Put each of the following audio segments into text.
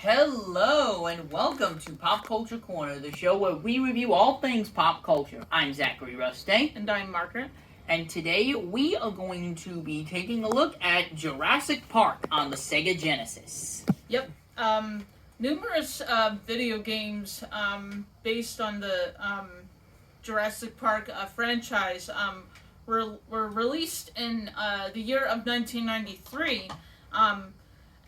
Hello and welcome to Pop Culture Corner, the show where we review all things pop culture. I'm Zachary Ruste. And I'm Margaret. And today we are going to be taking a look at Jurassic Park on the Sega Genesis. Yep. Numerous video games based on the Jurassic Park franchise were released in the year of 1993.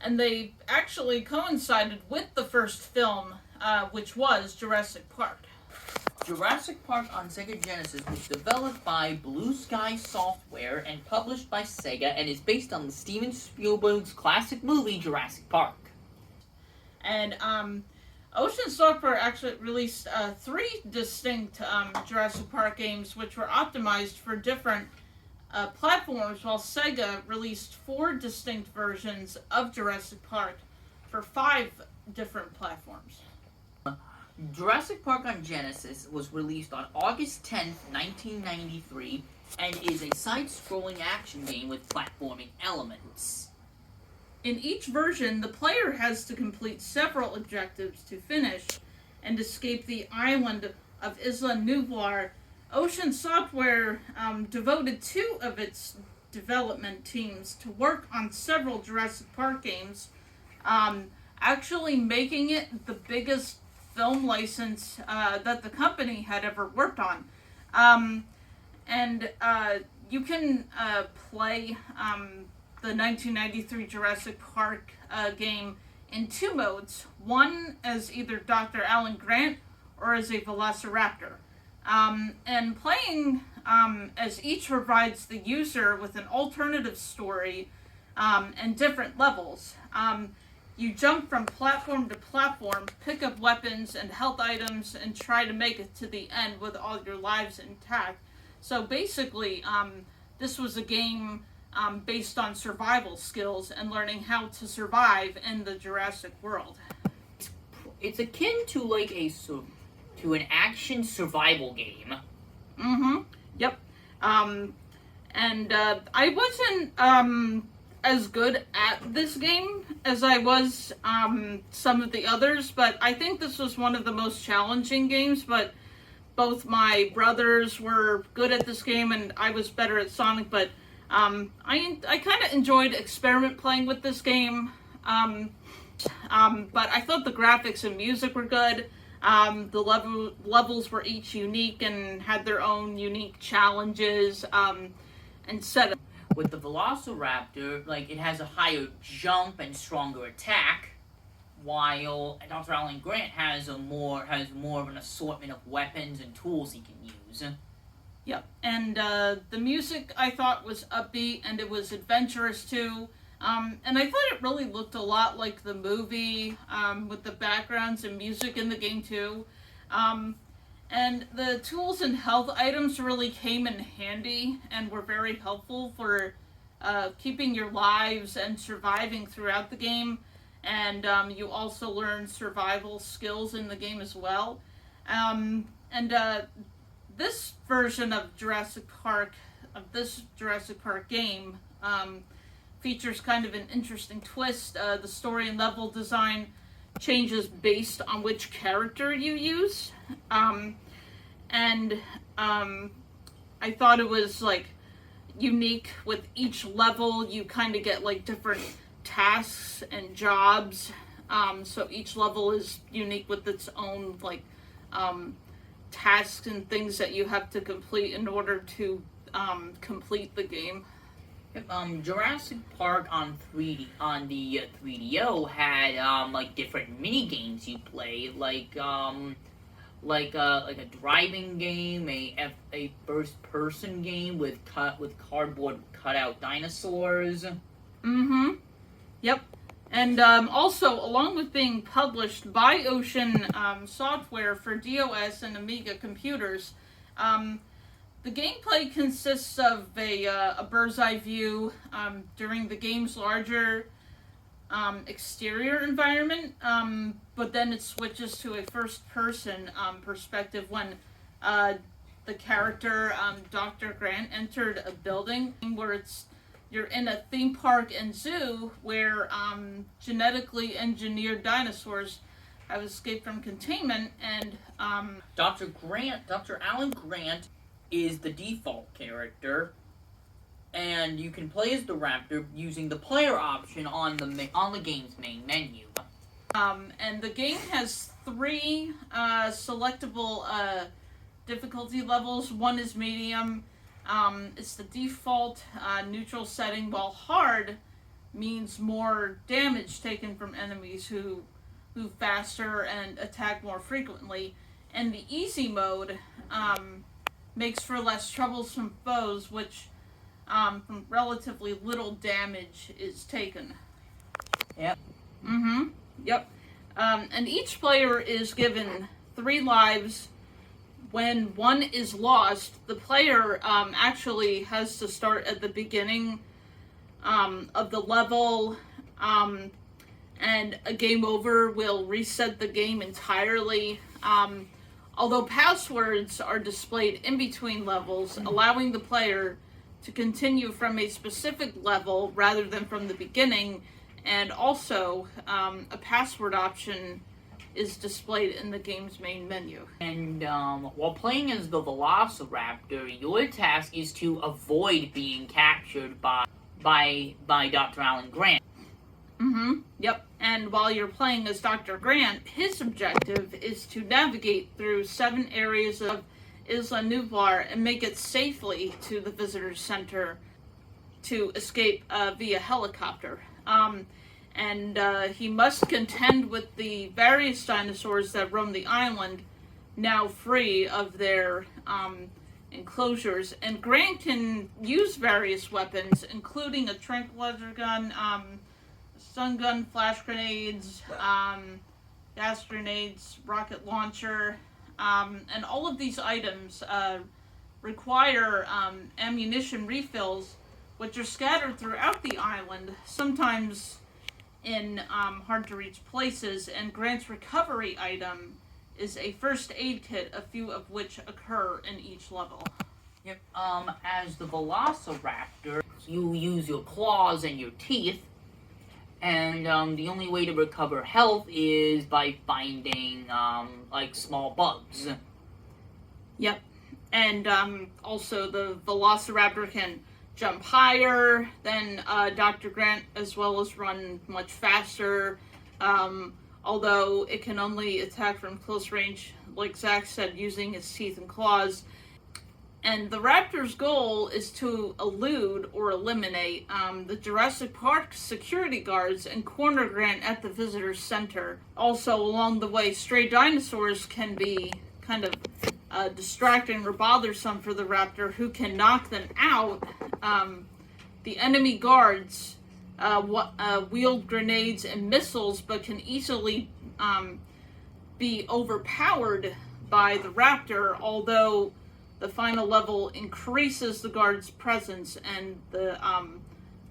And they actually coincided with the first film, which was Jurassic Park. Jurassic Park on Sega Genesis was developed by Blue Sky Software and published by Sega and is based on the Steven Spielberg's classic movie Jurassic Park. And Ocean Software actually released 3 distinct Jurassic Park games which were optimized for different platforms, while Sega released 4 distinct versions of Jurassic Park for 5 different platforms. Jurassic Park on Genesis was released on August 10th, 1993, and is a side-scrolling action game with platforming elements. In each version, the player has to complete several objectives to finish and escape the island of Isla Nublar. Ocean Software devoted 2 of its development teams to work on several Jurassic Park games, actually making it the biggest film license that the company had ever worked on. You can play the 1993 Jurassic Park game in 2 modes, one as either Dr. Alan Grant or as a Velociraptor. And playing as each provides the user with an alternative story and different levels. You jump from platform to platform, pick up weapons and health items, and try to make it to the end with all your lives intact. So basically, this was a game based on survival skills and learning how to survive in the Jurassic world. It's akin to like to an action survival game. Yep. I wasn't as good at this game as I was some of the others, but I think this was one of the most challenging games. But both my brothers were good at this game, and I was better at Sonic. But I kind of enjoyed experiment playing with this game. But I thought the graphics and music were good. The levels were each unique and had their own unique challenges and setup. With the Velociraptor, it has a higher jump and stronger attack, while Dr. Alan Grant has more of an assortment of weapons and tools he can use. Yep, and the music I thought was upbeat and it was adventurous too. And I thought it really looked a lot like the movie, with the backgrounds and music in the game too. And the tools and health items really came in handy and were very helpful for keeping your lives and surviving throughout the game. And you also learn survival skills in the game as well. This version of this Jurassic Park game, features kind of an interesting twist. The story and level design changes based on which character you use. I thought it was unique with each level. You kind of get different tasks and jobs. So each level is unique with its own tasks and things that you have to complete in order to complete the game. Jurassic Park on the 3DO had different mini games you play, like a driving game, a first person game with cardboard cutout dinosaurs. Yep. And also, along with being published by Ocean Software for DOS and Amiga computers, the gameplay consists of a bird's eye view during the game's larger exterior environment, but then it switches to a first-person perspective when the character, Dr. Grant, entered a building where it's you're in a theme park and zoo where genetically engineered dinosaurs have escaped from containment, and Dr. Alan Grant is the default character, and you can play as the raptor using the player option on the game's main menu. And the game has 3 selectable difficulty levels. One is medium. It's the default neutral setting, while hard means more damage taken from enemies who move faster and attack more frequently. And the easy mode makes for less troublesome foes, which from relatively little damage is taken. Yep. Yep. And each player is given 3 lives. When one is lost, the player actually has to start at the beginning of the level, and a game over will reset the game entirely. Although passwords are displayed in between levels, allowing the player to continue from a specific level rather than from the beginning, and also a password option is displayed in the game's main menu. And while playing as the Velociraptor, your task is to avoid being captured by Dr. Alan Grant. Yep. And while you're playing as Dr. Grant, his objective is to navigate through 7 areas of Isla Nublar and make it safely to the visitor center to escape via helicopter. And he must contend with the various dinosaurs that roam the island, now free of their enclosures. And Grant can use various weapons, including a tranquilizer gun, stun gun, flash grenades, gas grenades, rocket launcher, and all of these items require ammunition refills, which are scattered throughout the island, sometimes in hard-to-reach places. And Grant's recovery item is a first aid kit, a few of which occur in each level. Yep. As the Velociraptor, you use your claws and your teeth, and the only way to recover health is by finding like small bugs. Yep. And also the Velociraptor can jump higher than Dr. Grant, as well as run much faster, although it can only attack from close range, like Zach said, using its teeth and claws. And the raptor's goal is to elude or eliminate the Jurassic Park security guards and corner Grant at the visitor center. Also, along the way, stray dinosaurs can be kind of distracting or bothersome for the raptor, who can knock them out. The enemy guards wield grenades and missiles, but can easily be overpowered by the raptor, although the final level increases the guard's presence and the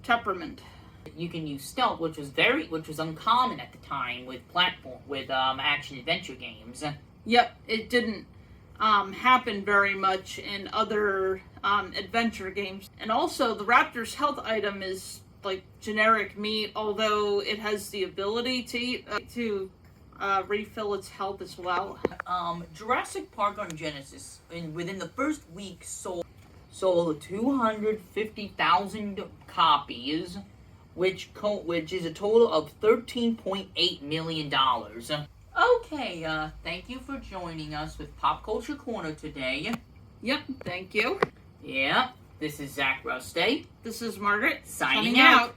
temperament. You can use stealth, which was uncommon at the time with action adventure games. Yep, it didn't happen very much in other adventure games. And also, the raptor's health item is like generic meat, although it has the ability to refill its health as well. Jurassic Park on Genesis, within the first week, sold 250,000 copies, which is a total of $13.8 million. Okay, thank you for joining us with Pop Culture Corner today. Yep, thank you. Yeah, this is Zach Roste. This is Margaret, signing out.